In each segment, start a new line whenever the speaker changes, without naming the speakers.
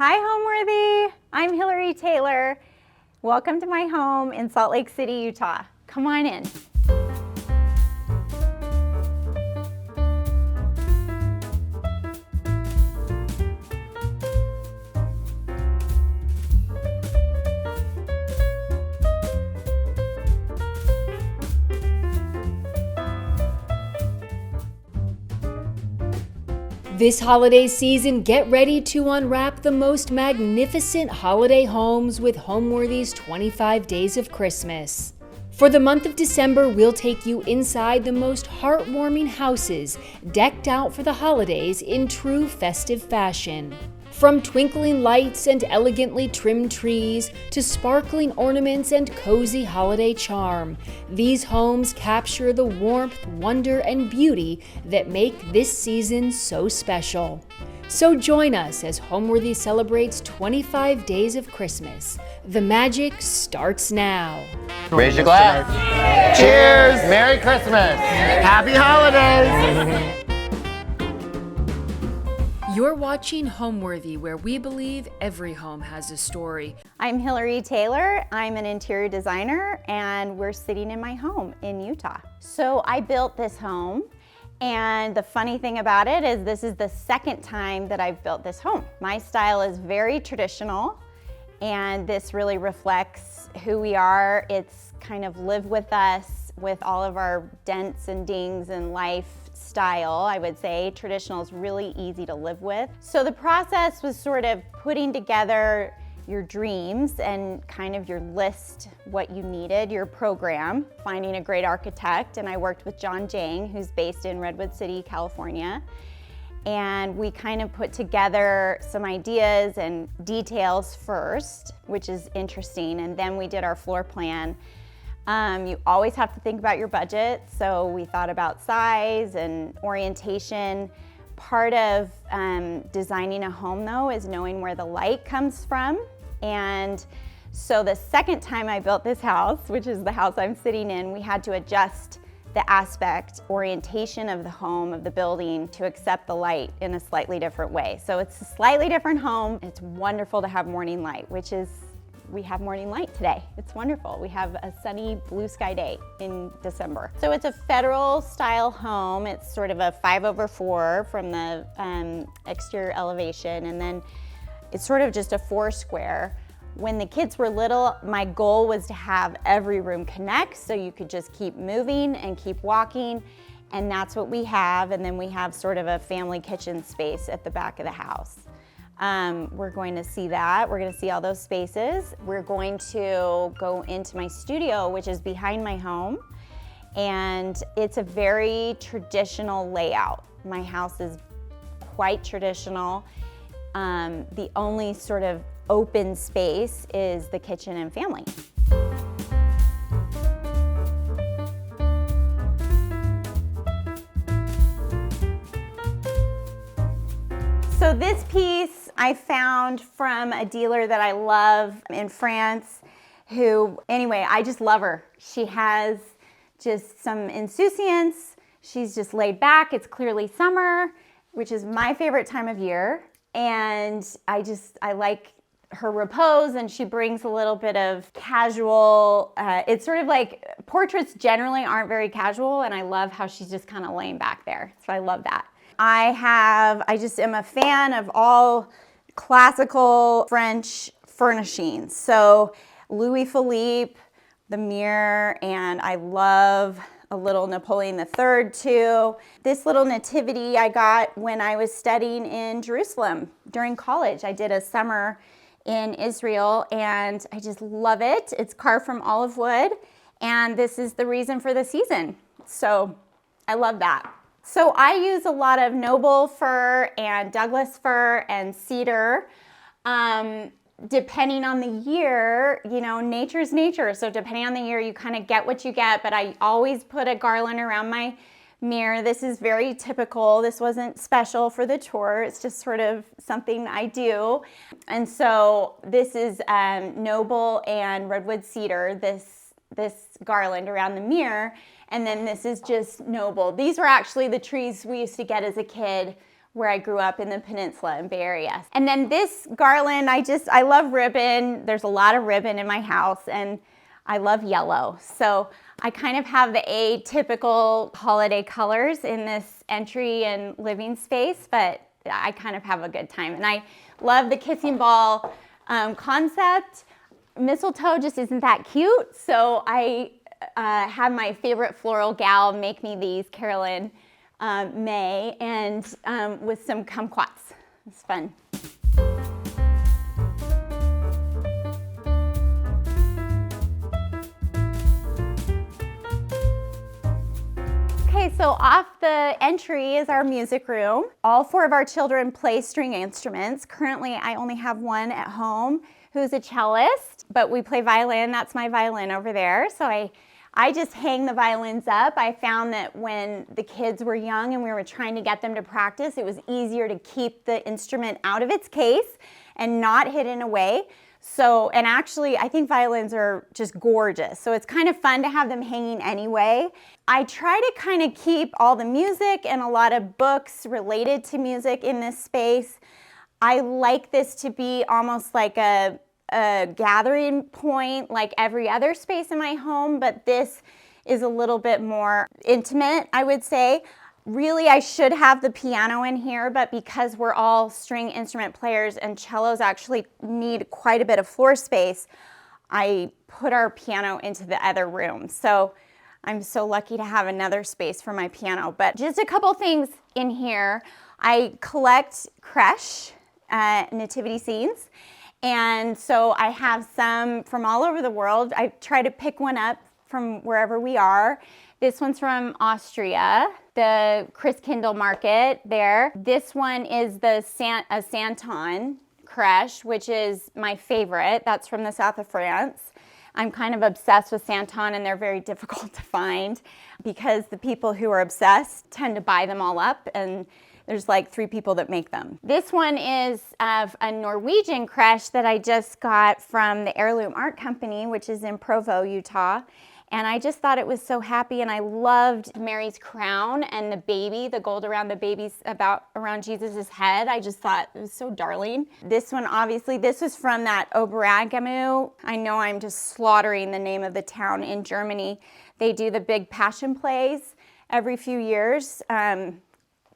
Hi, Homeworthy. I'm Hillary Taylor. Welcome to my home in Salt Lake City, Utah. Come on in.
This holiday season, get ready to unwrap the most magnificent holiday homes with Homeworthy's 25 Days of Christmas. For the month of December, we'll take you inside the most heartwarming houses, decked out for the holidays in true festive fashion. From twinkling lights and elegantly trimmed trees to sparkling ornaments and cozy holiday charm, these homes capture the warmth, wonder, and beauty that make this season so special. So join us as Homeworthy celebrates 25 Days of Christmas. The magic starts now.
Raise your glass. Cheers! Merry Christmas! Happy holidays!
You're watching Homeworthy, where we believe every home has a story.
I'm Hillary Taylor. I'm an interior designer, and we're sitting in my home in Utah. So I built this home, and the funny thing about it is this is the second time that I've built this home. My style is very traditional, and this really reflects who we are. It's kind of live with us with all of our dents and dings in life. Style, I would say. Traditional is really easy to live with. So the process was sort of putting together your dreams and kind of your list, what you needed, your program, finding a great architect. And I worked with John Jang, who's based in Redwood City, California. And we kind of put together some ideas and details first, which is interesting. And then we did our floor plan. You always have to think about your budget, so we thought about size and orientation. Part of designing a home, though, is knowing where the light comes from. And so the second time I built this house, which is the house I'm sitting in, we had to adjust the aspect, orientation of the home, of the building, to accept the light in a slightly different way. So it's a slightly different home. It's wonderful to have morning light, which is we have morning light today. It's wonderful. We have a sunny blue sky day in December. So it's a federal style home. It's sort of a 5/4 from the exterior elevation. And then it's sort of just a 4 square. When the kids were little, my goal was to have every room connect so you could just keep moving and keep walking. And that's what we have. And then we have sort of a family kitchen space at the back of the house. We're going to see that. We're going to see all those spaces. We're going to go into my studio, which is behind my home. And it's a very traditional layout. My house is quite traditional. The only sort of open space is the kitchen and family. So this piece I found from a dealer that I love in France anyway, I just love her. She has just some insouciance. She's just laid back. It's clearly summer, which is my favorite time of year. And I like her repose, and she brings a little bit of casual, it's sort of like portraits generally aren't very casual, and I love how she's just kind of laying back there. So I love that. I just am a fan of all classical French furnishings. So Louis Philippe, the mirror, and I love a little Napoleon III too. This little nativity I got when I was studying in Jerusalem during college. I did a summer in Israel, and I just love it. It's carved from olive wood, and this is the reason for the season. So I love that. So I use a lot of noble fir and Douglas fir and cedar. Depending on the year, nature's nature. So depending on the year, you kind of get what you get, but I always put a garland around my mirror. This is very typical. This wasn't special for the tour. It's just sort of something I do. And so this is noble and redwood cedar, this garland around the mirror. And then this is just noble. These were actually the trees we used to get as a kid where I grew up in the Peninsula and Bay Area. And then this garland, I love ribbon. There's a lot of ribbon in my house, and I love yellow. So I kind of have the atypical holiday colors in this entry and living space, but I kind of have a good time. And I love the kissing ball concept. Mistletoe just isn't that cute, so I had my favorite floral gal make me these, Carolyn May, and with some kumquats. It's fun. Okay, so off the entry is our music room. All 4 of our children play string instruments. Currently, I only have one at home who's a cellist, but we play violin. That's my violin over there. So I just hang the violins up. I found that when the kids were young and we were trying to get them to practice, it was easier to keep the instrument out of its case and not hidden away. So, and actually, I think violins are just gorgeous. So it's kind of fun to have them hanging anyway. I try to kind of keep all the music and a lot of books related to music in this space. I like this to be almost like a gathering point like every other space in my home, but this is a little bit more intimate, I would say. Really, I should have the piano in here, but because we're all string instrument players and cellos actually need quite a bit of floor space, I put our piano into the other room. So I'm so lucky to have another space for my piano. But just a couple things in here. I collect creche nativity scenes. And so I have some from all over the world. I try to pick one up from wherever we are. This one's from Austria, the Christkindl market there. This one is the Santon creche, which is my favorite. That's from the south of France. I'm kind of obsessed with Santon, and they're very difficult to find because the people who are obsessed tend to buy them all up, and there's like 3 people that make them. This one is of a Norwegian creche that I just got from the Heirloom Art Company, which is in Provo, Utah. And I just thought it was so happy, and I loved Mary's crown and the baby, the gold around the baby's around Jesus's head. I just thought it was so darling. This one, obviously, this was from that Oberammergau. I know I'm just slaughtering the name of the town in Germany. They do the big passion plays every few years.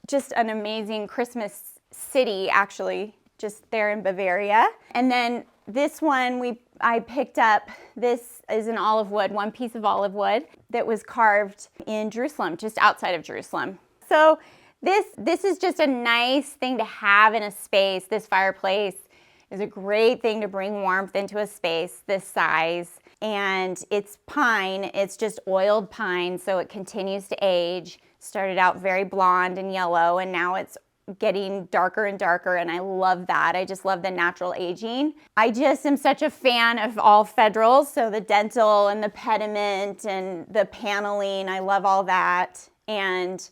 Just an amazing Christmas city, actually, just there in Bavaria. And then this one I picked up. This is an olive wood, one piece of olive wood that was carved in Jerusalem, just outside of Jerusalem. So this is just a nice thing to have in a space. This fireplace is a great thing to bring warmth into a space this size. And it's pine, it's just oiled pine, so it continues to age. Started out very blonde and yellow, and now it's getting darker and darker, and I love that. I just love the natural aging. I just am such a fan of all Federals, so the dentil and the pediment and the paneling, I love all that. And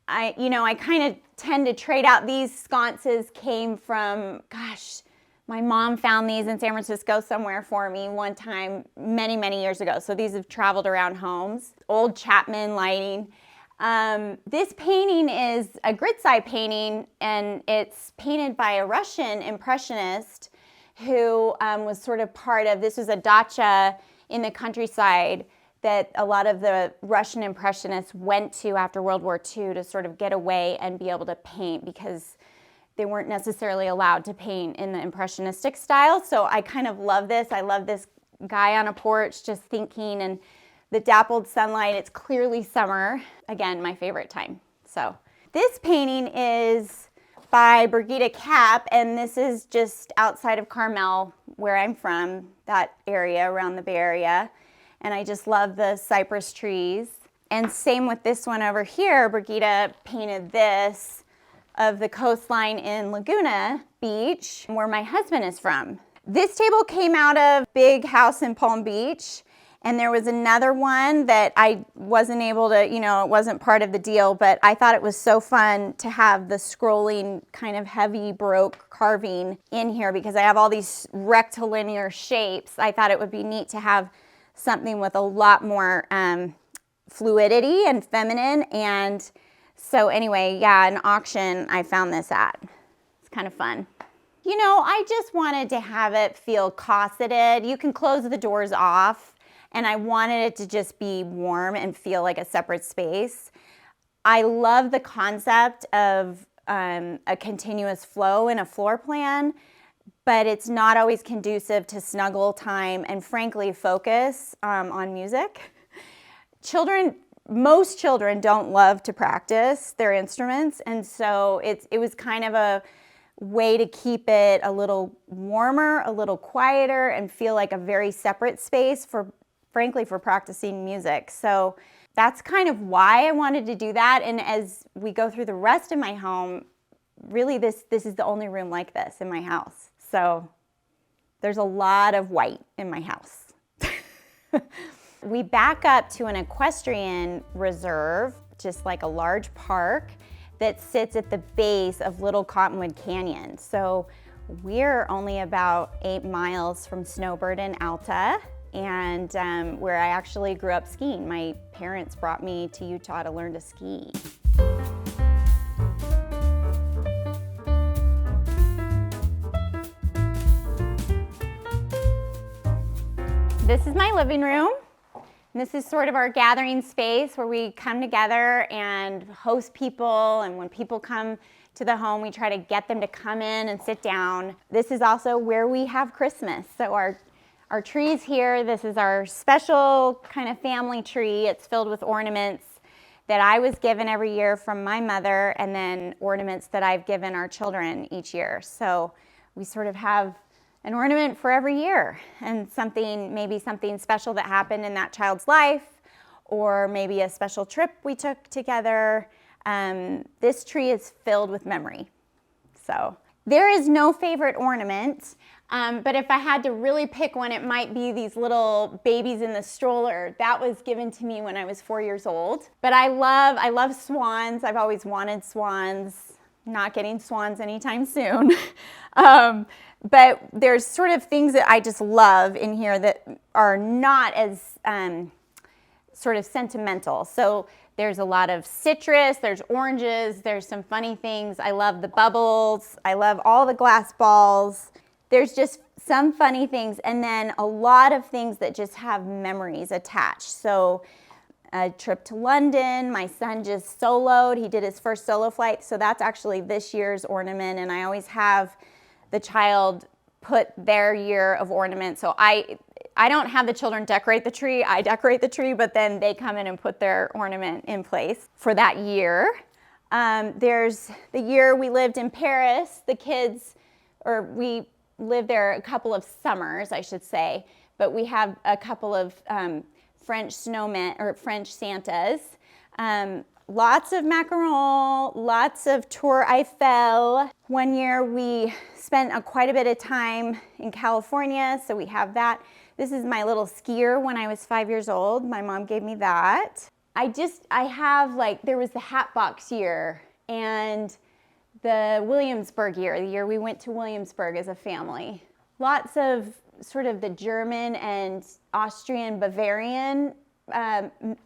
I kind of tend to trade out. These sconces came from, gosh, my mom found these in San Francisco somewhere for me one time many, many years ago. So these have traveled around homes. Old Chapman lighting. This painting is a Gritsai painting, and it's painted by a Russian impressionist who was sort of part of, this was a dacha in the countryside that a lot of the Russian impressionists went to after World War II to sort of get away and be able to paint, because they weren't necessarily allowed to paint in the impressionistic style. So I kind of love this. I love this guy on a porch just thinking, and the dappled sunlight. It's clearly summer. Again, my favorite time. So this painting is by Brigitte Kapp, and this is just outside of Carmel, where I'm from, that area around the Bay Area. And I just love the cypress trees. And same with this one over here. Brigitte painted this of the coastline in Laguna Beach, where my husband is from. This table came out of Big House in Palm Beach. And there was another one that I wasn't able to, it wasn't part of the deal, but I thought it was so fun to have the scrolling kind of heavy Baroque carving in here, because I have all these rectilinear shapes. I thought it would be neat to have something with a lot more fluidity and feminine. And So anyway, yeah, an auction I found this at. It's kind of fun. You know, I just wanted to have it feel cosseted. You can close the doors off, and I wanted it to just be warm and feel like a separate space. I love the concept of a continuous flow in a floor plan, but it's not always conducive to snuggle time and frankly focus on music. Most children don't love to practice their instruments, and so it was kind of a way to keep it a little warmer, a little quieter, and feel like a very separate space frankly for practicing music. So that's kind of why I wanted to do that. And as we go through the rest of my home, really this is the only room like this in my house. So there's a lot of white in my house. We back up to an equestrian reserve, just like a large park that sits at the base of Little Cottonwood Canyon. So we're only about 8 miles from Snowbird and Alta, and where I actually grew up skiing. My parents brought me to Utah to learn to ski. This is my living room. This is sort of our gathering space where we come together and host people, and when people come to the home, we try to get them to come in and sit down. This is also where we have Christmas. So our tree's here. This is our special kind of family tree. It's filled with ornaments that I was given every year from my mother, and then ornaments that I've given our children each year. So we sort of have an ornament for every year, and maybe something special that happened in that child's life, or maybe a special trip we took together. This tree is filled with memory. So there is no favorite ornament, but if I had to really pick one, it might be these little babies in the stroller. That was given to me when I was 4 years old. But I love swans. I've always wanted swans. Not getting swans anytime soon. But there's sort of things that I just love in here that are not as sort of sentimental. So there's a lot of citrus, there's oranges, there's some funny things. I love the bubbles. I love all the glass balls. There's just some funny things, and then a lot of things that just have memories attached. So a trip to London, my son just soloed. He did his first solo flight, so that's actually this year's ornament, and I always have the child put their year of ornament. So I don't have the children decorate the tree. I decorate the tree, but then they come in and put their ornament in place for that year. There's the year we lived in Paris. We lived there a couple of summers, I should say, but we have a couple of French snowmen or French Santas. Lots of macarons, lots of Tour Eiffel. One year we spent quite a bit of time in California, so we have that. This is my little skier when I was 5 years old. My mom gave me that. There was the Hatbox year and the Williamsburg year, the year we went to Williamsburg as a family. Lots of sort of the German and Austrian, Bavarian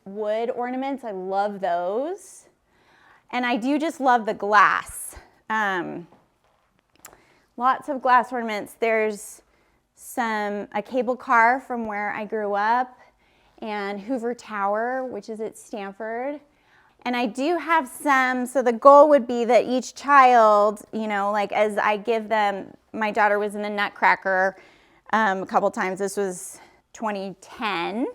wood ornaments. I love those. And I do just love the glass. Lots of glass ornaments. There's a cable car from where I grew up, and Hoover Tower, which is at Stanford. And I do have so the goal would be that each child, as I give them, my daughter was in the Nutcracker a couple times. This was 2010.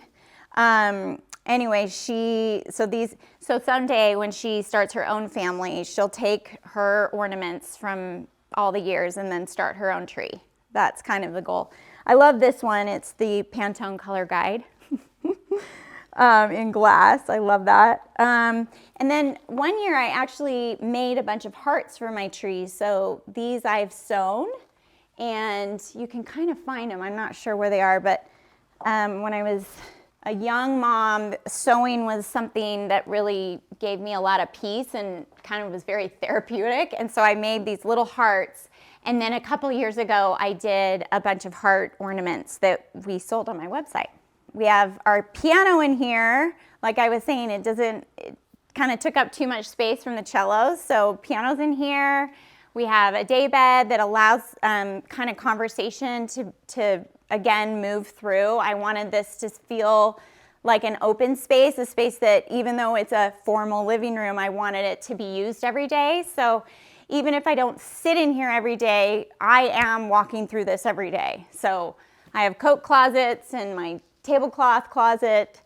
Anyway, so someday when she starts her own family, she'll take her ornaments from all the years and then start her own tree. That's kind of the goal. I love this one. It's the Pantone Color Guide in glass. I love that. And then one year I actually made a bunch of hearts for my tree. So these I've sewn, and you can kind of find them. I'm not sure where they are, but when I was a young mom, sewing was something that really gave me a lot of peace and kind of was very therapeutic. And so I made these little hearts. And then a couple years ago, I did a bunch of heart ornaments that we sold on my website. We have our piano in here. Like I was saying, kind of took up too much space from the cellos. So piano's in here. We have a day bed that allows kind of conversation to again move through. I wanted this to feel like an open space, a space that even though it's a formal living room, I wanted it to be used every day. So even if I don't sit in here every day, I am walking through this every day. So I have coat closets and my tablecloth closet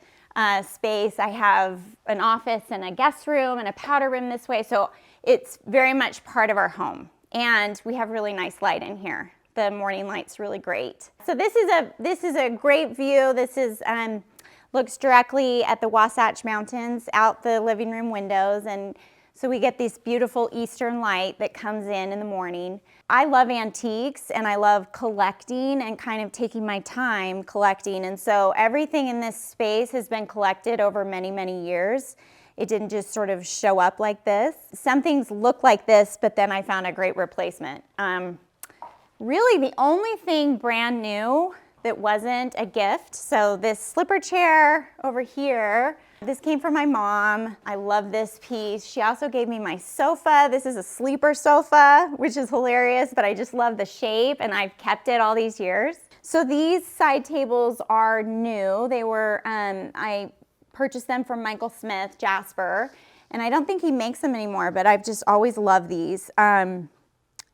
space. I have an office and a guest room and a powder room this way. So it's very much part of our home. And we have really nice light in here. The morning light's really great. So this is a great view. This is looks directly at the Wasatch Mountains out the living room windows, and so we get this beautiful eastern light that comes in the morning. I love antiques and I love collecting and kind of taking my time collecting, and so everything in this space has been collected over many, many years. It didn't just sort of show up like this. Some things look like this, but then I found a great replacement. Really the only thing brand new that wasn't a gift. So this slipper chair over here, this came from my mom. I love this piece. She also gave me my sofa. This is a sleeper sofa, which is hilarious, but I just love the shape and I've kept it all these years. So these side tables are new. They were, I purchased them from Michael Smith, Jasper, and I don't think he makes them anymore, but I've just always loved these.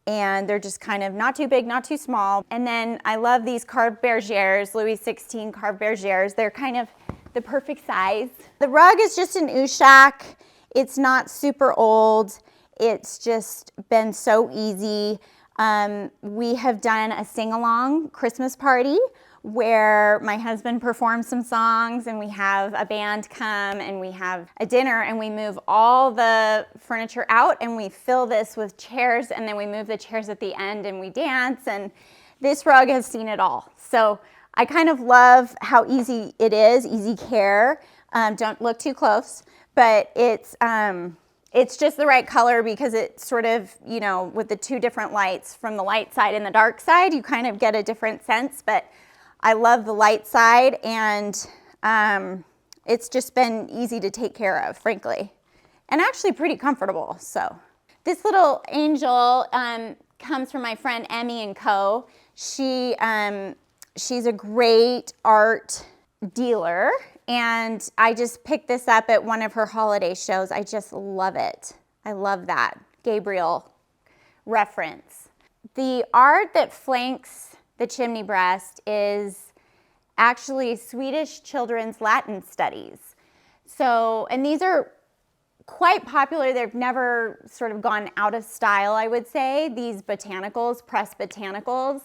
And they're just kind of not too big, not too small. And then I love these carved bergères, Louis XVI carved bergères. They're kind of the perfect size. The rug is just an Ushak. It's not super old. It's just been so easy. We have done a sing-along Christmas party where my husband performs some songs and we have a band come and we have a dinner and we move all the furniture out and we fill this with chairs and then we move the chairs at the end and we dance, and this rug has seen it all. So I kind of love how easy it is, easy care. Don't look too close, but it's just the right color because it's sort of, you know, with the two different lights from the light side and the dark side, you kind of get a different sense, but I love the light side, and it's just been easy to take care of, frankly, and actually pretty comfortable. So this little angel comes from my friend Emmy and Co. She's a great art dealer, and I just picked this up at one of her holiday shows. I just love it. I love that Gabriel reference. The art that flanks the chimney breast is actually Swedish children's Latin studies. So, and these are quite popular. They've never sort of gone out of style, I would say, these botanicals, pressed botanicals.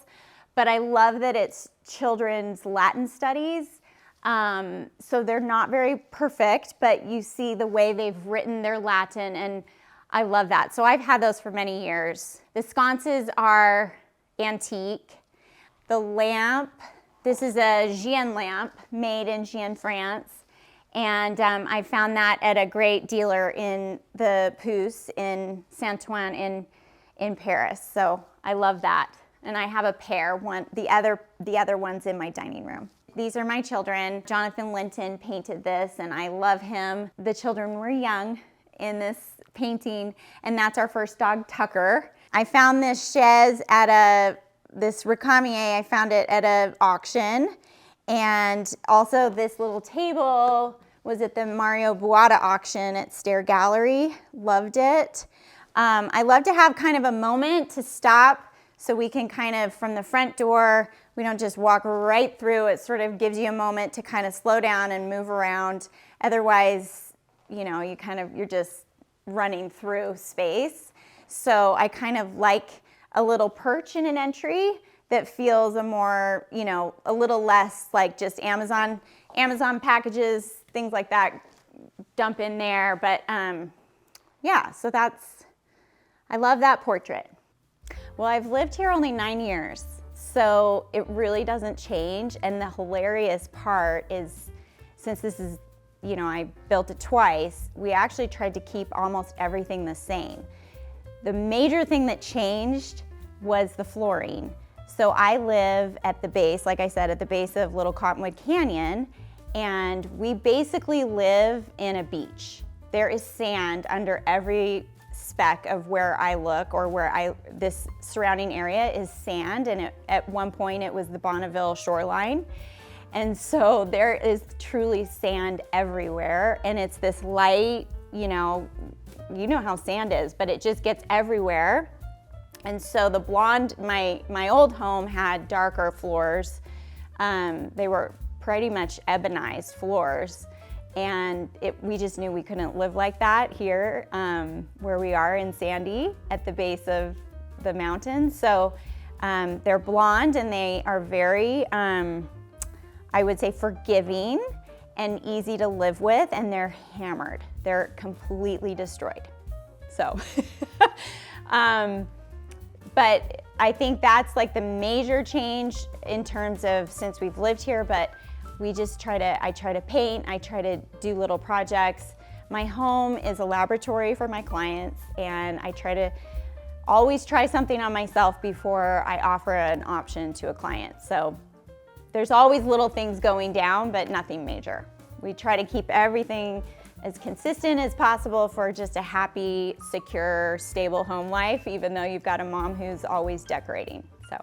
But I love that it's children's Latin studies. So they're not very perfect, but you see the way they've written their Latin, and I love that. So I've had those for many years. The sconces are antique. The lamp, this is a Gien lamp made in Gien, France. And I found that at a great dealer in the Pouce in Saint-Ouen in Paris. So I love that. And I have a pair, the other one's in my dining room. These are my children. Jonathan Linton painted this and I love him. The children were young in this painting, and that's our first dog, Tucker. I found this chaise at this Recamier, I found it at an auction. And also this little table was at the Mario Buada auction at Stair Gallery. Loved it. I love to have kind of a moment to stop so we can kind of, from the front door, we don't just walk right through. It sort of gives you a moment to kind of slow down and move around. Otherwise, you know, you're just running through space. So I kind of like a little perch in an entry that feels a more, you know, a little less like just Amazon packages, things like that, dump in there. But yeah, so I love that portrait. Well, I've lived here only 9 years, so it really doesn't change. And the hilarious part is, since this is, you know, I built it twice, we actually tried to keep almost everything the same. The major thing that changed was the flooring. So I live at the base, like I said, at the base of Little Cottonwood Canyon, and we basically live in a beach. there is sand under every speck of where I look, or this surrounding area is sand, and at one point it was the Bonneville shoreline. And so there is truly sand everywhere, and it's this light, you know how sand is, but it just gets everywhere. And so the blonde, my old home had darker floors. They were pretty much ebonized floors. And we just knew we couldn't live like that here, where we are in Sandy at the base of the mountains. So they're blonde, and they are very, I would say, forgiving and easy to live with, and they're hammered. They're completely destroyed. So, but I think that's like the major change in terms of since we've lived here, but I try to paint, I try to do little projects. My home is a laboratory for my clients, and I try to always try something on myself before I offer an option to a client. So there's always little things going down, but nothing major. We try to keep everything as consistent as possible for just a happy, secure, stable home life, even though you've got a mom who's always decorating. So.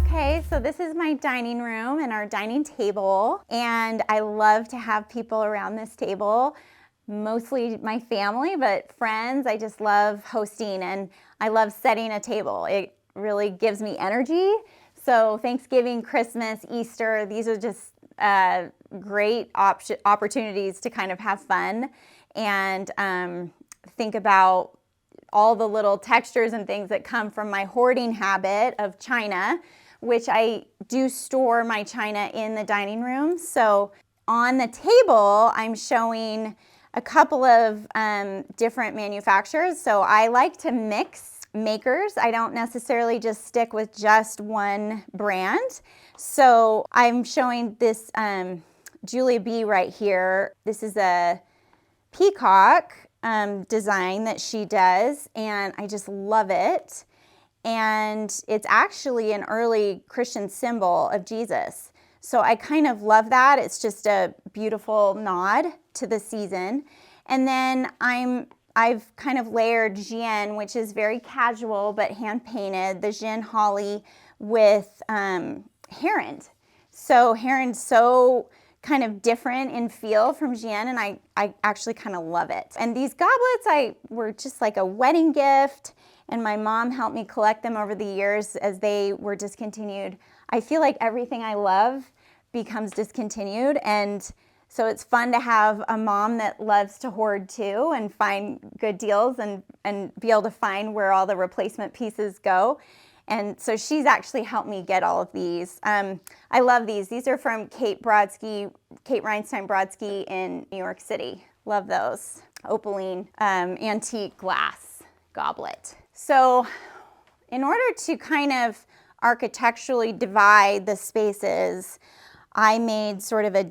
Okay, so this is my dining room and our dining table, and I love to have people around this table, mostly my family, but friends. I just love hosting, and I love setting a table. It really gives me energy. So Thanksgiving, Christmas, Easter, these are just great opportunities to kind of have fun and think about all the little textures and things that come from my hoarding habit of china, which I do store my china in the dining room. So on the table, I'm showing a couple of different manufacturers. So I like to mix makers. I don't necessarily just stick with just one brand. So I'm showing this Julia B right here. This is a peacock design that she does, and I just love it. And it's actually an early Christian symbol of Jesus. So I kind of love that. It's just a beautiful nod to the season. And then I've kind of layered Jian, which is very casual but hand painted, the Jian holly with heron. So heron's so kind of different in feel from Jian, and I actually kind of love it. And these goblets were just like a wedding gift, and my mom helped me collect them over the years as they were discontinued. I feel like everything I love becomes discontinued, and so it's fun to have a mom that loves to hoard too and find good deals and be able to find where all the replacement pieces go. And so she's actually helped me get all of these. I love these. These are from Kate Reinstein Brodsky in New York City. Love those. Opaline antique glass goblet. So in order to kind of architecturally divide the spaces, I made sort of a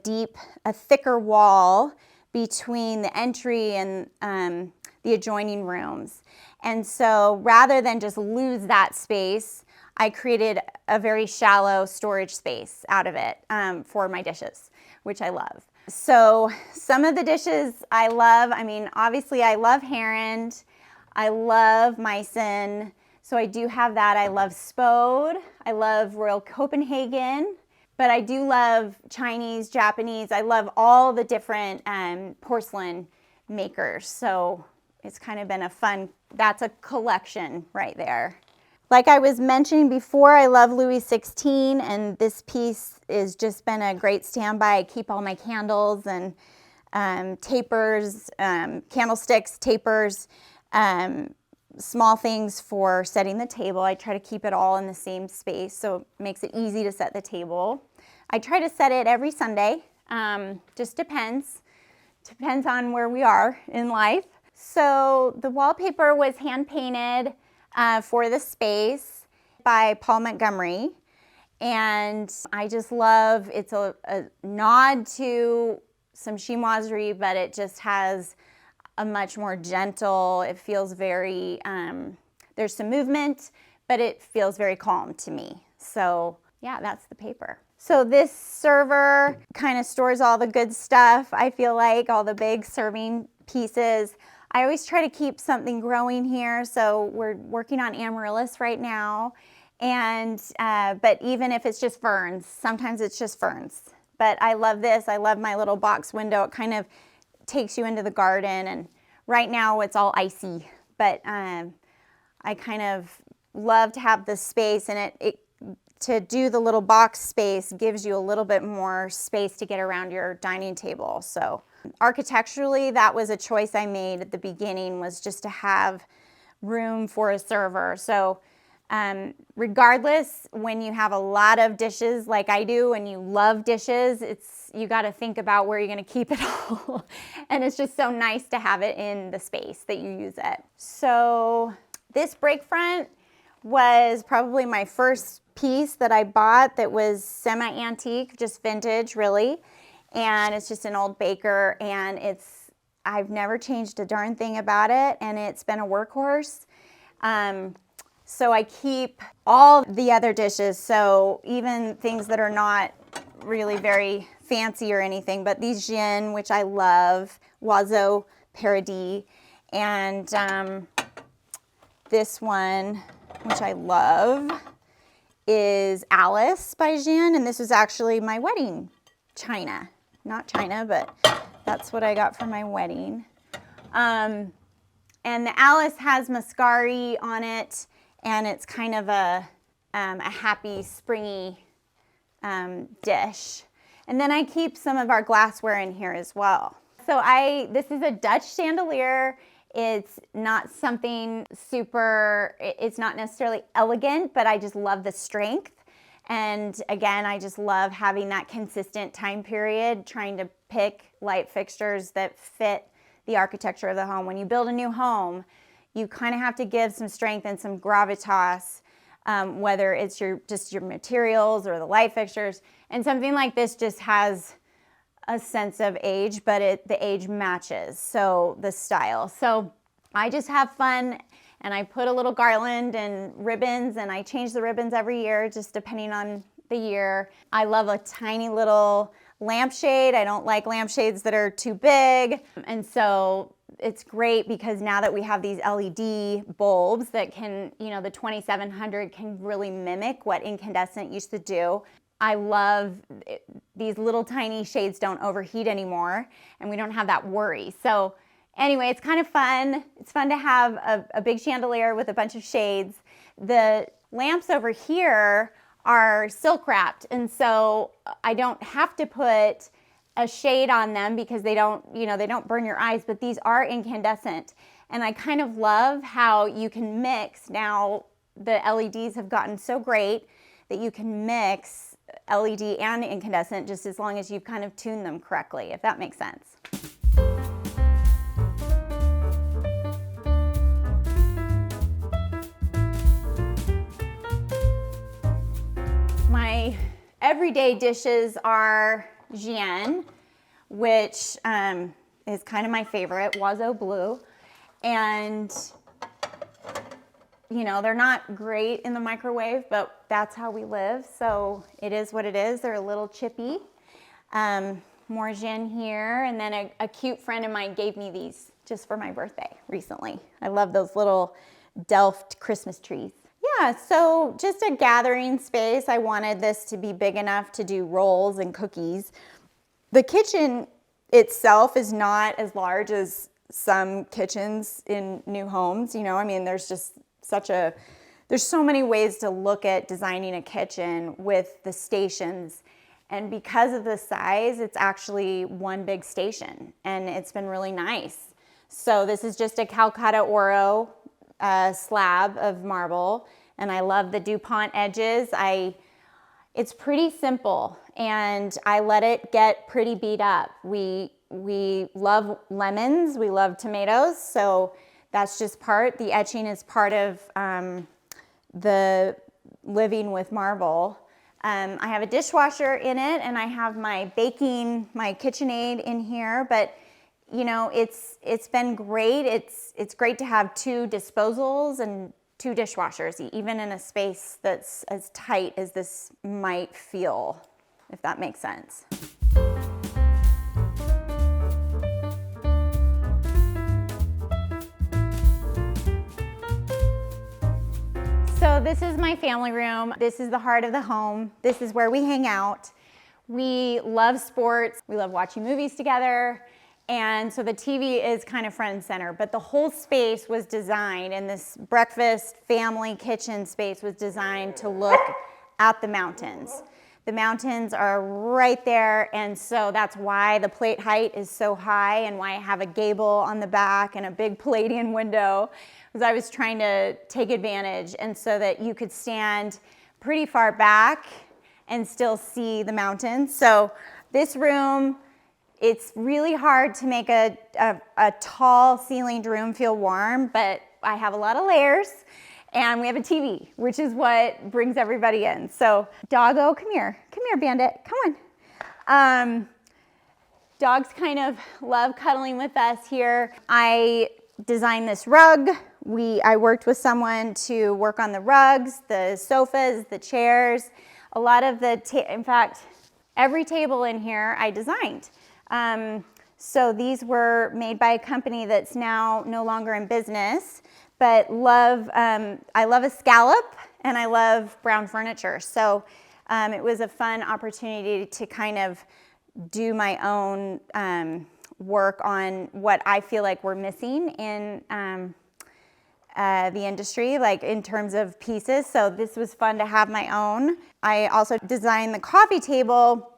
thicker wall between the entry and the adjoining rooms. And so rather than just lose that space, I created a very shallow storage space out of it for my dishes, which I love. So some of the dishes I love, obviously I love heron, I love Meissen, so I do have that. I love Spode, I love Royal Copenhagen, but I do love Chinese, Japanese. I love all the different porcelain makers. So it's kind of been that's a collection right there. Like I was mentioning before, I love Louis XVI, and this piece has just been a great standby. I keep all my candles and tapers, candlesticks, tapers, small things for setting the table. I try to keep it all in the same space, so it makes it easy to set the table. I try to set it every Sunday, just depends on where we are in life. So the wallpaper was hand painted for the space by Paul Montgomery, and I just love, it's a nod to some chinoiserie, but it just has a much more gentle, it feels very, there's some movement, but it feels very calm to me. So yeah, that's the paper. So this server kind of stores all the good stuff. I feel like all the big serving pieces. I always try to keep something growing here. So we're working on amaryllis right now. And, but even if it's just ferns, sometimes it's just ferns. But I love this. I love my little box window. It kind of takes you into the garden. And right now it's all icy, but I kind of love to have the space, and it to do the little box space gives you a little bit more space to get around your dining table. So architecturally, that was a choice I made at the beginning, was just to have room for a server. So regardless, when you have a lot of dishes like I do and you love dishes, you got to think about where you're going to keep it all. And it's just so nice to have it in the space that you use it. So this break front was probably my first piece that I bought that was semi-antique, just vintage really. And it's just an old baker, and I've never changed a darn thing about it, and it's been a workhorse. So I keep all the other dishes, so even things that are not really very fancy or anything, but these gin, which I love, Oiseau Paradis, and this one, which I love, is Alice by Gin, and this was actually my wedding china. Not china, but that's what I got for my wedding. And the Alice has mascari on it, and it's kind of a happy, springy dish. And then I keep some of our glassware in here as well. So this is a Dutch chandelier. It's not something super, it's not necessarily elegant, but I just love the strength. And again, I just love having that consistent time period, trying to pick light fixtures that fit the architecture of the home. When you build a new home, you kind of have to give some strength and some gravitas, whether it's just your materials or the light fixtures. And something like this just has a sense of age, but the age matches, so the style. So I just have fun, and I put a little garland and ribbons, and I change the ribbons every year, just depending on the year. I love a tiny little lampshade. I don't like lampshades that are too big, and so it's great because now that we have these LED bulbs that can, the 2700 can really mimic what incandescent used to do. I love these little tiny shades don't overheat anymore, and we don't have that worry. So anyway, it's kind of fun. It's fun to have a big chandelier with a bunch of shades. The lamps over here are silk wrapped, and so I don't have to put a shade on them because they don't burn your eyes, but these are incandescent. And I kind of love how you can mix. Now the LEDs have gotten so great that you can mix LED and incandescent just as long as you've kind of tuned them correctly, if that makes sense. My everyday dishes are Gien, which is kind of my favorite, Oiseau Bleu. And they're not great in the microwave, but that's how we live. So it is what it is. They're a little chippy. More Gin here. And then a cute friend of mine gave me these just for my birthday recently. I love those little Delft Christmas trees. Yeah, so just a gathering space. I wanted this to be big enough to do rolls and cookies. The kitchen itself is not as large as some kitchens in new homes. There's just there's so many ways to look at designing a kitchen with the stations. And because of the size, it's actually one big station, and it's been really nice. So this is just a Calcutta Oro slab of marble, and I love the DuPont edges. It's pretty simple, and I let it get pretty beat up. We love lemons, we love tomatoes, so that's just the etching is part of the living with marble. I have a dishwasher in it, and I have my KitchenAid in here, but it's been great. It's great to have two disposals and 2 dishwashers, even in a space that's as tight as this might feel, if that makes sense. So this is my family room. This is the heart of the home. This is where we hang out. We love sports. We love watching movies together. And so the TV is kind of front and center, but the whole space was designed, and this breakfast family kitchen space was designed to look at the mountains. The mountains are right there, and so that's why the plate height is so high and why I have a gable on the back and a big Palladian window, because I was trying to take advantage and so that you could stand pretty far back and still see the mountains. So this room, it's really hard to make a tall ceilinged room feel warm, but I have a lot of layers, and we have a TV, which is what brings everybody in. So doggo, come here, Bandit, come on. Dogs kind of love cuddling with us here. I designed this rug. I worked with someone to work on the rugs, the sofas, the chairs, a lot of in fact, every table in here I designed. So these were made by a company that's now no longer in business, but I love a scallop and I love brown furniture. So it was a fun opportunity to kind of do my own work on what I feel like we're missing in the industry, like in terms of pieces. So this was fun to have my own. I also designed the coffee table.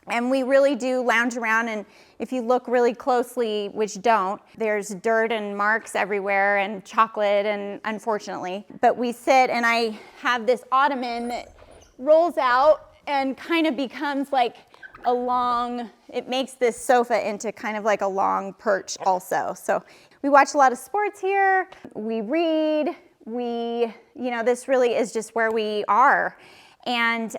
And we really do lounge around, and if you look really closely, which don't, there's dirt and marks everywhere and chocolate, and unfortunately. But we sit, and I have this ottoman that rolls out and kind of becomes like it makes this sofa into kind of like a long perch also. So we watch a lot of sports here, we read, this really is just where we are. And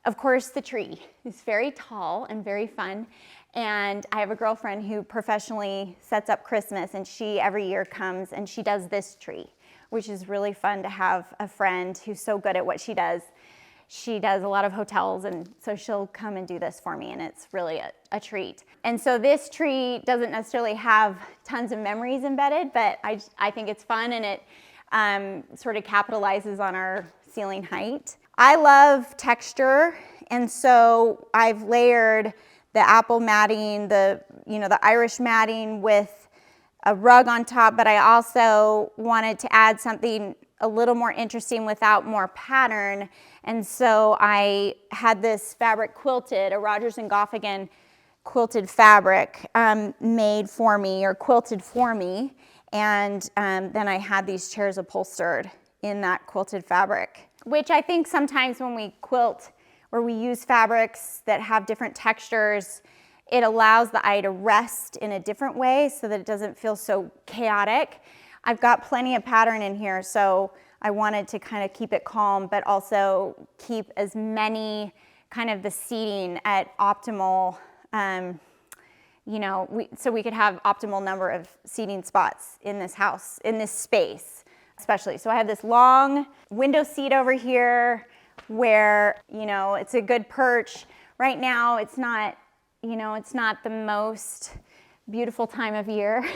of course, the tree is very tall and very fun. And I have a girlfriend who professionally sets up Christmas, and she every year comes and she does this tree, which is really fun to have a friend who's so good at what she does. She does a lot of hotels, and so she'll come and do this for me, and it's really a treat. And so this tree doesn't necessarily have tons of memories embedded, but I think it's fun, and it sort of capitalizes on our ceiling height. I love texture, and so I've layered the apple matting, the Irish matting with a rug on top, but I also wanted to add something a little more interesting without more pattern, and so I had this fabric quilted, a Rogers & Goffigan quilted fabric made for me, or quilted for me, and then I had these chairs upholstered in that quilted fabric, which I think sometimes when we quilt or we use fabrics that have different textures, it allows the eye to rest in a different way so that it doesn't feel so chaotic. I've got plenty of pattern in here, so I wanted to kind of keep it calm, but also keep as many kind of the seating at optimal, so we could have optimal number of seating spots in this house, in this space. Especially. So I have this long window seat over here where, it's a good perch. Right now, it's not the most beautiful time of year,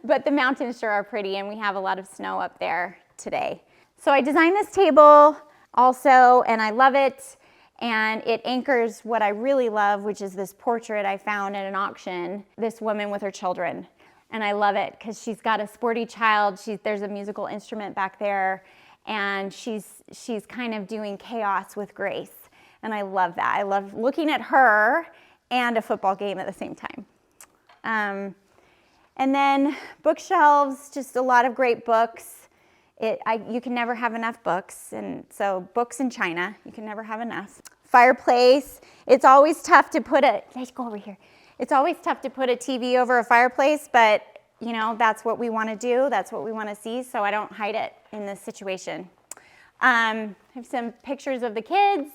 but the mountains sure are pretty, and we have a lot of snow up there today. So I designed this table also, and I love it, and it anchors what I really love, which is this portrait I found at an auction, this woman with her children. And I love it because she's got a sporty child. There's a musical instrument back there, and she's kind of doing chaos with grace. And I love that. I love looking at her and a football game at the same time. And then bookshelves, just a lot of great books. You can never have enough books, and so books in China, you can never have enough. Fireplace, it's always tough to put let's go over here. It's always tough to put a TV over a fireplace, but that's what we want to do. That's what we want to see, so I don't hide it in this situation. I have some pictures of the kids,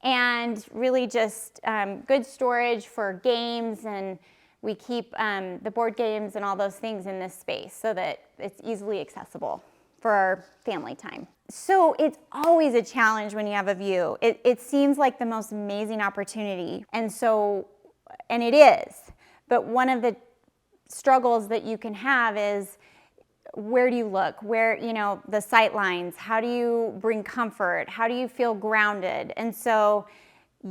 and really just good storage for games and we keep the board games and all those things in this space so that it's easily accessible for our family time. So it's always a challenge when you have a view. It seems like the most amazing opportunity, and it is. But one of the struggles that you can have is, where do you look? Where, the sight lines, how do you bring comfort? How do you feel grounded? And so,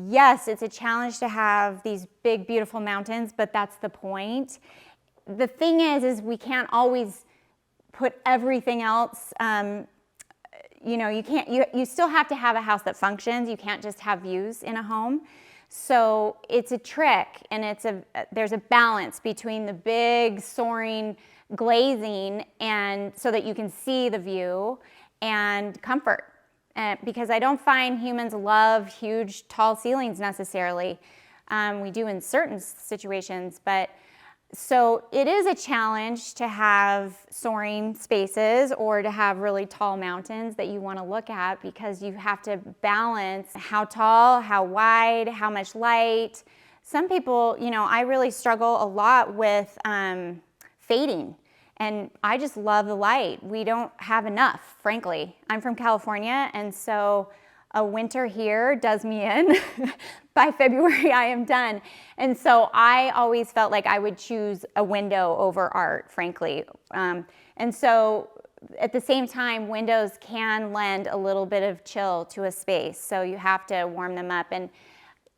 yes, it's a challenge to have these big, beautiful mountains, but that's the point. The thing is we can't always put everything else, you still have to have a house that functions. You can't just have views in a home. So it's a trick, and there's a balance between the big soaring glazing and so that you can see the view, and comfort. Because I don't find humans love huge, tall ceilings necessarily. We do in certain situations, but so it is a challenge to have soaring spaces or to have really tall mountains that you want to look at, because you have to balance how tall, how wide, how much light. Some people, I really struggle a lot with fading, and I just love the light. We don't have enough, frankly. I'm from California, and so a winter here does me in. By February, I am done. And so I always felt like I would choose a window over art, frankly. And so at the same time, windows can lend a little bit of chill to a space. So you have to warm them up. And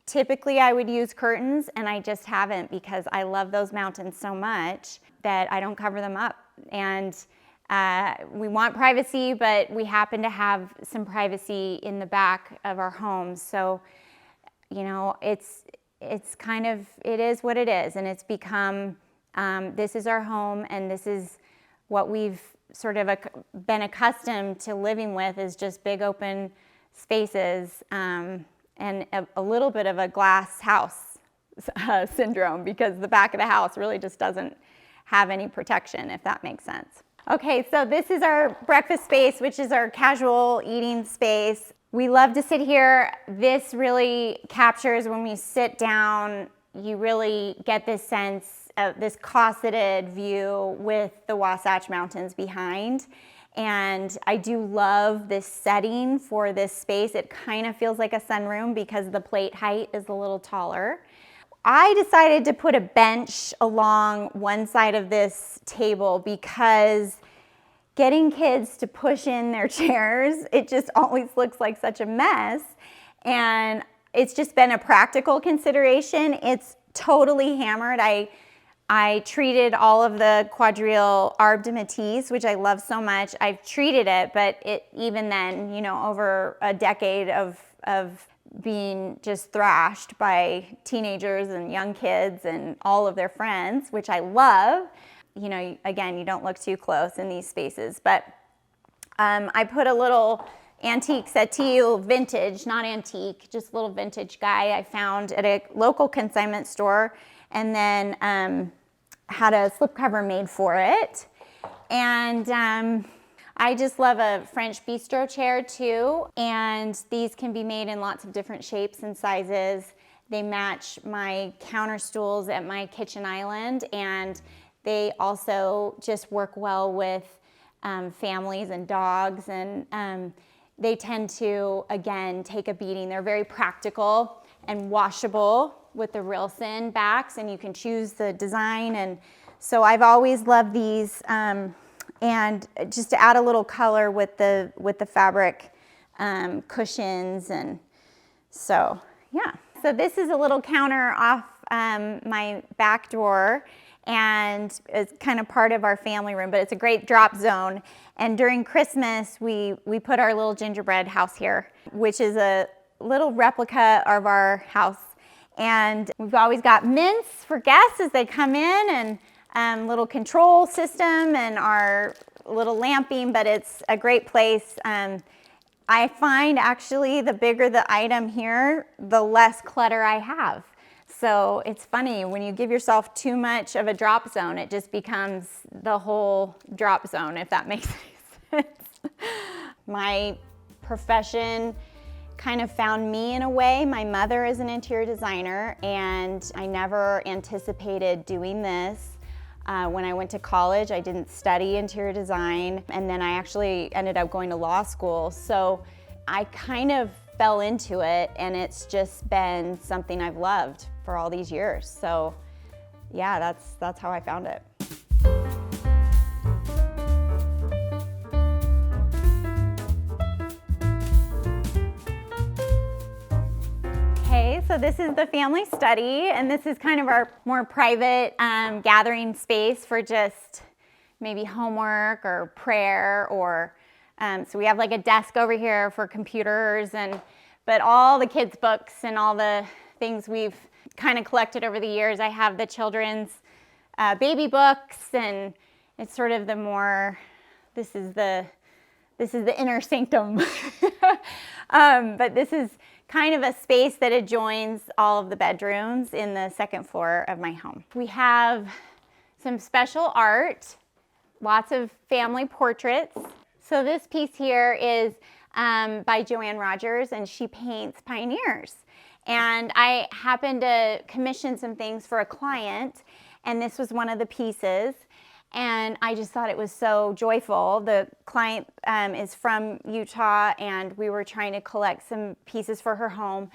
typically I would use curtains, and I just haven't, because I love those mountains so much that I don't cover them up. And we want privacy, but we happen to have some privacy in the back of our homes. So, it's kind of, it is what it is. And it's become, this is our home, and this is what we've sort of been accustomed to living with, is just big open spaces, and a little bit of a glass house syndrome, because the back of the house really just doesn't have any protection, if that makes sense. Okay, so this is our breakfast space, which is our casual eating space. We love to sit here. This really captures, when we sit down, you really get this sense of this cosseted view with the Wasatch Mountains behind. And I do love this setting for this space. It kind of feels like a sunroom because the plate height is a little taller. I decided to put a bench along one side of this table because getting kids to push in their chairs, it just always looks like such a mess. And it's just been a practical consideration. It's totally hammered. I treated all of the quadrille arbor de matisse, which I love so much. I've treated it, but even then, over a decade of being just thrashed by teenagers and young kids and all of their friends, which I love. Again, you don't look too close in these spaces, but I put a little antique settee, little vintage, not antique, just a little vintage guy I found at a local consignment store, and then had a slipcover made for it. And I just love a French bistro chair too, and these can be made in lots of different shapes and sizes. They match my counter stools at my kitchen island, and they also just work well with families and dogs, and they tend to, again, take a beating. They're very practical and washable with the Rilson backs, and you can choose the design. And so I've always loved these, and just to add a little color with the fabric cushions. And so, yeah. So this is a little counter off my back door, and it's kind of part of our family room, but it's a great drop zone. And during Christmas, we put our little gingerbread house here, which is a little replica of our house. And we've always got mints for guests as they come in, and little control system and our little lamping, but it's a great place. I find actually the bigger the item here, the less clutter I have. So it's funny, when you give yourself too much of a drop zone, it just becomes the whole drop zone, if that makes any sense. My profession kind of found me in a way. My mother is an interior designer, and I never anticipated doing this. When I went to college, I didn't study interior design, and then I actually ended up going to law school. So I kind of fell into it, and it's just been something I've loved for all these years. So yeah, that's how I found it. Okay, so this is the family study, and this is kind of our more private gathering space for just maybe homework or prayer, or so we have like a desk over here for computers, but all the kids' books and all the things we've kind of collected over the years. I have the children's baby books, and it's sort of the more, this is the inner sanctum. But this is kind of a space that adjoins all of the bedrooms in the second floor of my home. We have some special art, lots of family portraits. So this piece here is by Joanne Rogers, and she paints pioneers. And I happened to commission some things for a client, and this was one of the pieces. And I just thought it was so joyful. The client is from Utah, and we were trying to collect some pieces for her home.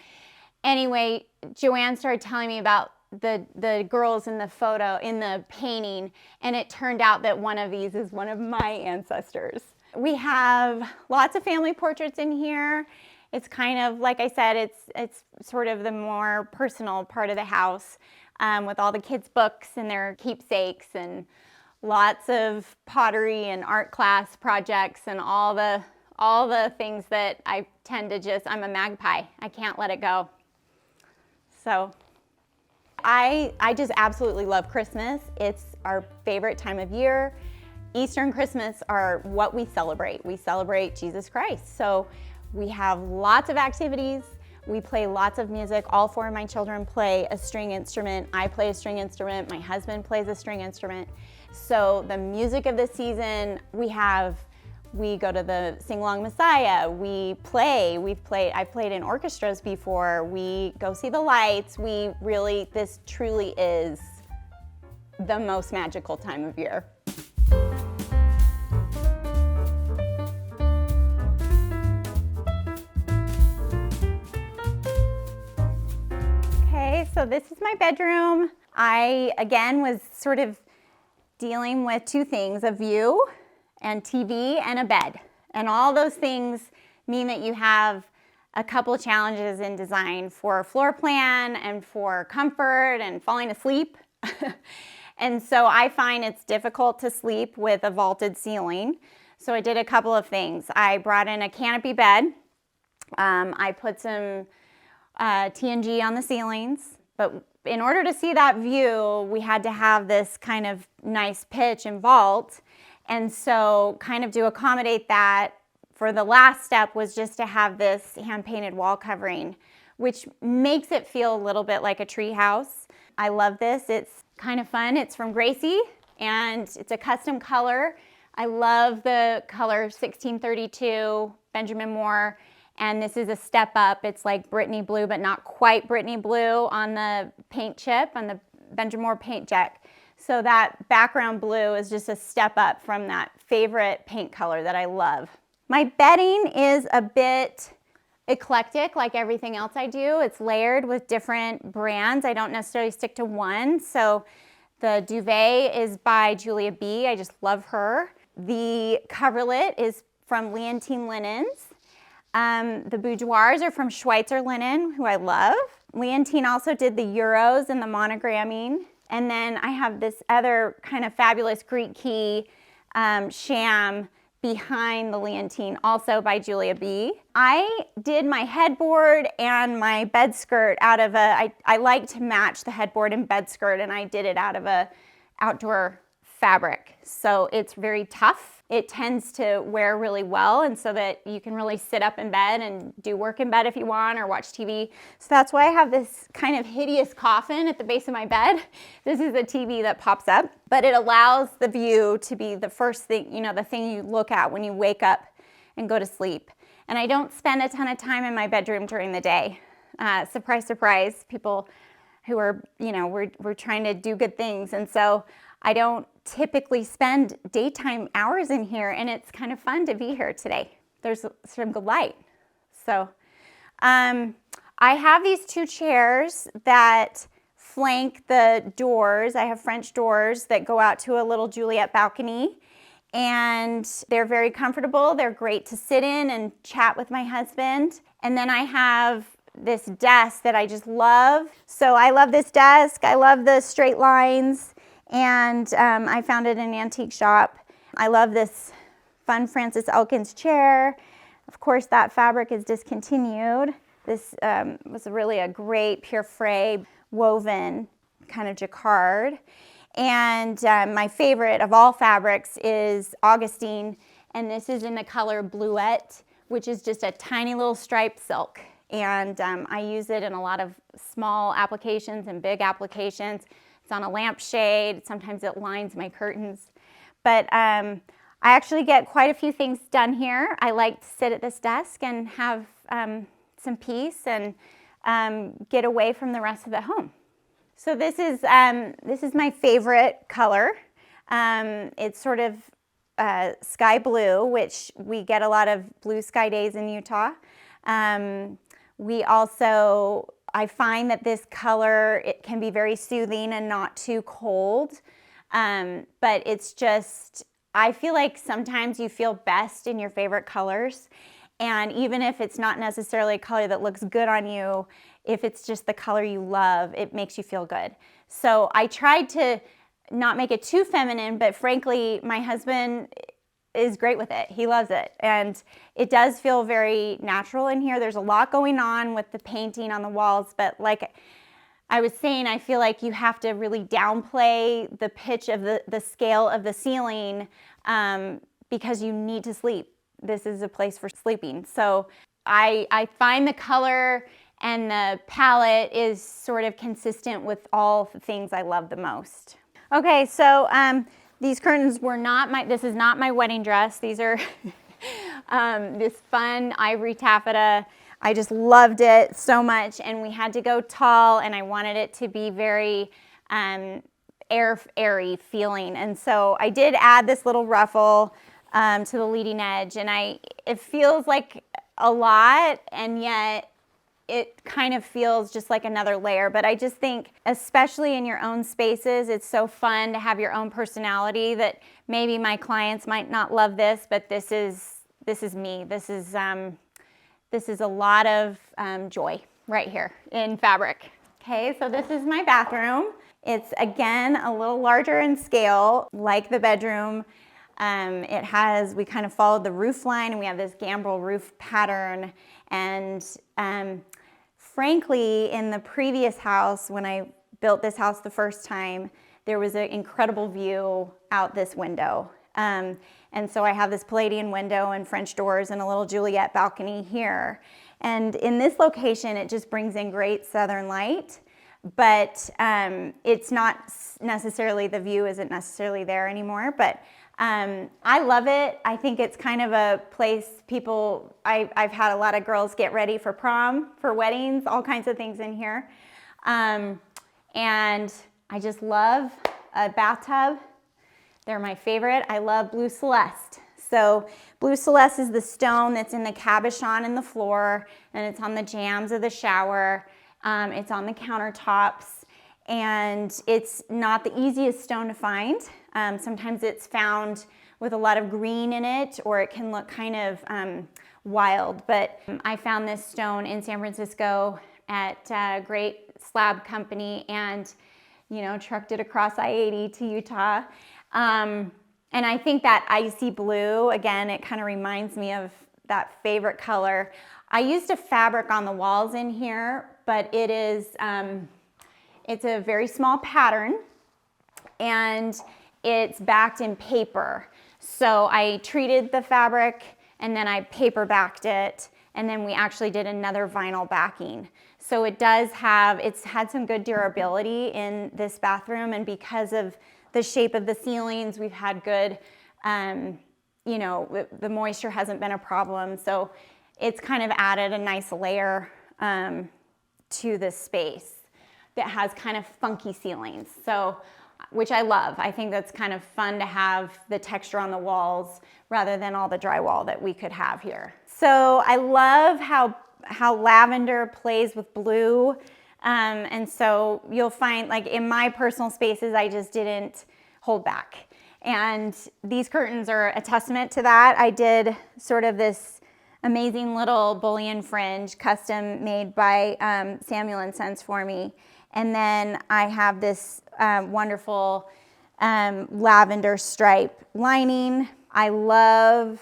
Anyway, Joanne started telling me about the girls in the photo, in the painting, and it turned out that one of these is one of my ancestors. We have lots of family portraits in here. It's kind of, like I said, it's sort of the more personal part of the house, with all the kids' books and their keepsakes, and lots of pottery and art class projects, and all the things that I tend to just, I'm a magpie. I can't let it go. So I just absolutely love Christmas. It's our favorite time of year. Easter and Christmas are what we celebrate. We celebrate Jesus Christ. So we have lots of activities. We play lots of music. All four of my children play a string instrument. I play a string instrument. My husband plays a string instrument. So the music of the season, we go to the Sing Along Messiah. I've played in orchestras before. We go see the lights. This truly is the most magical time of year. Okay, so this is my bedroom. I, again, was sort of dealing with two things, a view and TV and a bed. And all those things mean that you have a couple challenges in design for floor plan and for comfort and falling asleep. And so I find it's difficult to sleep with a vaulted ceiling. So I did a couple of things. I brought in a canopy bed. I put some TNG on the ceilings, but in order to see that view, we had to have this kind of nice pitch and vault. And so kind of to accommodate that, for the last step was just to have this hand-painted wall covering, which makes it feel a little bit like a tree house. I love this. It's kind of fun. It's from Gracie, and it's a custom color. I love the color 1632 Benjamin Moore, and this is a step up. It's like Brittany blue, but not quite Brittany blue on the paint chip, on the Benjamin Moore paint jet. So that background blue is just a step up from that favorite paint color that I love. My bedding is a bit eclectic, like everything else I do. It's layered with different brands. I don't necessarily stick to one. So the duvet is by Julia B. I just love her. The coverlet is from Leontine Linens. The boudoirs are from Schweitzer Linen, who I love. Leontine also did the Euros and the monogramming. And then I have this other kind of fabulous Greek key sham behind the Leontine, also by Julia B. I did my headboard and my bed skirt out of I like to match the headboard and bed skirt, and I did it out of a outdoor fabric. So it's very tough. It tends to wear really well, and so that you can really sit up in bed and do work in bed if you want, or watch TV. So that's why I have this kind of hideous coffin at the base of my bed. This is a TV that pops up, but it allows the view to be the first thing, the thing you look at when you wake up and go to sleep. And I don't spend a ton of time in my bedroom during the day. Surprise, surprise, people who are, we're trying to do good things. And so I don't typically spend daytime hours in here, and it's kind of fun to be here today. There's some good light. So I have these 2 chairs that flank the doors. I have French doors that go out to a little Juliet balcony, and they're very comfortable. They're great to sit in and chat with my husband. And then I have this desk that I just love. So I love this desk. I love the straight lines, and I found it in an antique shop. I love this fun Francis Elkins chair. Of course, that fabric is discontinued. This was really a great pure fray woven kind of jacquard. And my favorite of all fabrics is Augustine, and this is in the color Bluette, which is just a tiny little striped silk. And I use it in a lot of small applications and big applications. It's on a lampshade. Sometimes it lines my curtains. But I actually get quite a few things done here. I like to sit at this desk and have some peace and get away from the rest of the home. So this is my favorite color. It's sort of sky blue, which we get a lot of blue sky days in Utah. I find that this color, it can be very soothing and not too cold, but it's just, I feel like sometimes you feel best in your favorite colors, and even if it's not necessarily a color that looks good on you, if it's just the color you love, it makes you feel good. So I tried to not make it too feminine, but frankly, my husband is great with it. He loves it. And it does feel very natural in here. There's a lot going on with the painting on the walls, but like I was saying, I feel like you have to really downplay the pitch of the scale of the ceiling because you need to sleep. This is a place for sleeping. So I find the color and the palette is sort of consistent with all the things I love the most. Okay, so these curtains were not this is not my wedding dress. These are this fun ivory taffeta. I just loved it so much, and we had to go tall, and I wanted it to be very airy feeling. And so I did add this little ruffle to the leading edge, and it feels like a lot, and yet it kind of feels just like another layer. But I just think, especially in your own spaces, it's so fun to have your own personality that maybe my clients might not love this, but this is me. This is a lot of joy right here in fabric. Okay, so this is my bathroom. It's, again, a little larger in scale, like the bedroom. We kind of followed the roof line, and we have this gambrel roof pattern. And frankly, in the previous house, when I built this house the first time, there was an incredible view out this window. And so I have this Palladian window and French doors and a little Juliet balcony here. And in this location, it just brings in great southern light, but it's not necessarily, the view isn't necessarily there anymore, but I love it. I think it's kind of a place I've had a lot of girls get ready for prom, for weddings, all kinds of things in here. And I just love a bathtub. They're my favorite. I love blue celeste. So blue celeste is the stone that's in the cabochon in the floor, and it's on the jambs of the shower. It's on the countertops, and it's not the easiest stone to find. Sometimes it's found with a lot of green in it, or it can look kind of wild. But I found this stone in San Francisco at a great slab company, and trucked it across I-80 to Utah. And I think that icy blue, again, it kind of reminds me of that favorite color. I used a fabric on the walls in here, but it is, it's a very small pattern, and it's backed in paper. So I treated the fabric, and then I paper backed it, and then we actually did another vinyl backing. So it's had some good durability in this bathroom, and because of the shape of the ceilings, we've had good, the moisture hasn't been a problem. So it's kind of added a nice layer to this space that has kind of funky ceilings. So, which I love. I think that's kind of fun to have the texture on the walls rather than all the drywall that we could have here. So I love how lavender plays with blue. And so you'll find, like in my personal spaces, I just didn't hold back. And these curtains are a testament to that. I did sort of this amazing little bullion fringe custom made by Samuel & Sons for me. And then I have this wonderful lavender stripe lining. I love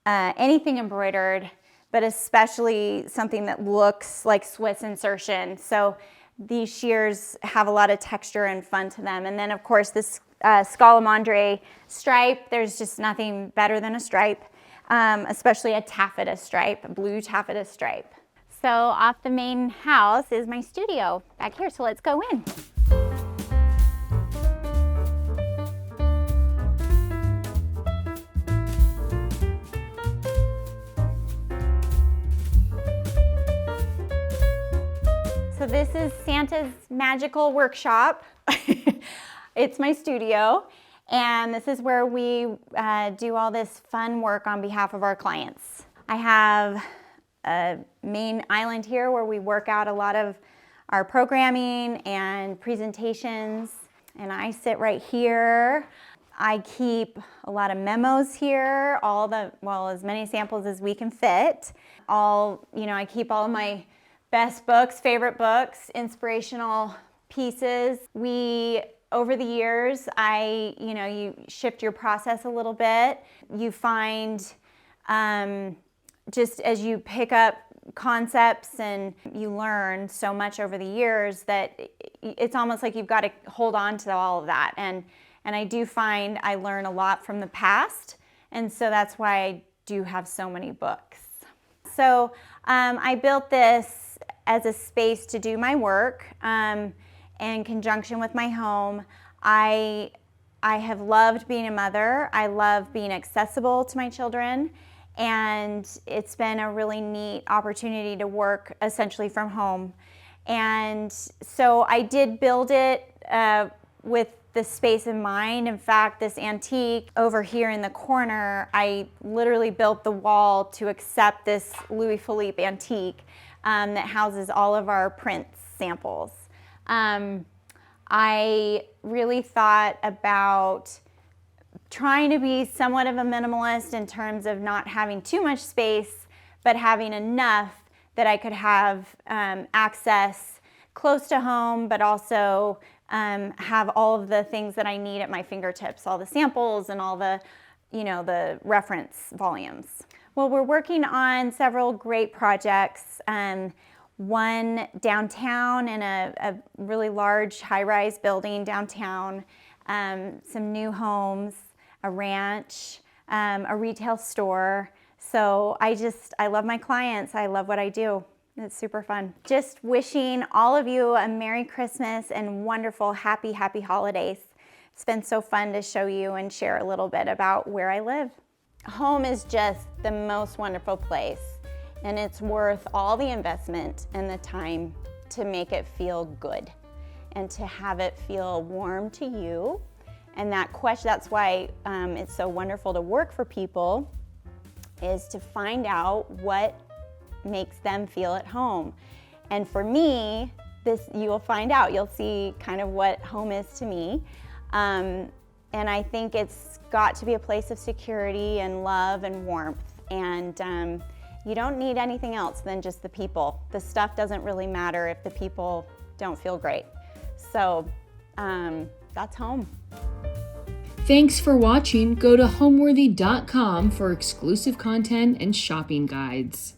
anything embroidered, but especially something that looks like Swiss insertion. So these shears have a lot of texture and fun to them. And then of course this Scalamandre stripe, there's just nothing better than a stripe, especially a taffeta stripe, a blue taffeta stripe. So off the main house is my studio back here, so let's go in. So this is Santa's magical workshop. It's my studio, and this is where we do all this fun work on behalf of our clients. I have a main island here where we work out a lot of our programming and presentations, and I sit right here. I keep a lot of memos here, as many samples as we can fit. I keep all of my best books, favorite books, inspirational pieces. Over the years, you shift your process a little bit. You find just as you pick up concepts and you learn so much over the years that it's almost like you've got to hold on to all of that. And I do find I learn a lot from the past, and so that's why I do have so many books. So I built this as a space to do my work in conjunction with my home. I have loved being a mother. I love being accessible to my children, and it's been a really neat opportunity to work essentially from home. And so I did build it with the space in mind. In fact, this antique over here in the corner, I literally built the wall to accept this Louis Philippe antique that houses all of our print samples. I really thought about trying to be somewhat of a minimalist in terms of not having too much space, but having enough that I could have access close to home, but also have all of the things that I need at my fingertips, all the samples and all the, the reference volumes. Well, we're working on several great projects. One downtown in a really large high-rise building downtown, some new homes, a ranch, a retail store. So I love my clients. I love what I do. It's super fun. Just wishing all of you a Merry Christmas and wonderful, happy holidays. It's been so fun to show you and share a little bit about where I live. Home is just the most wonderful place, and it's worth all the investment and the time to make it feel good and to have it feel warm to you. And that's why it's so wonderful to work for people, is to find out what makes them feel at home. And for me, you will find out. You'll see kind of what home is to me. And I think it's got to be a place of security and love and warmth. And you don't need anything else than just the people. The stuff doesn't really matter if the people don't feel great. So that's home.
Thanks for watching. Go to homeworthy.com for exclusive content and shopping guides.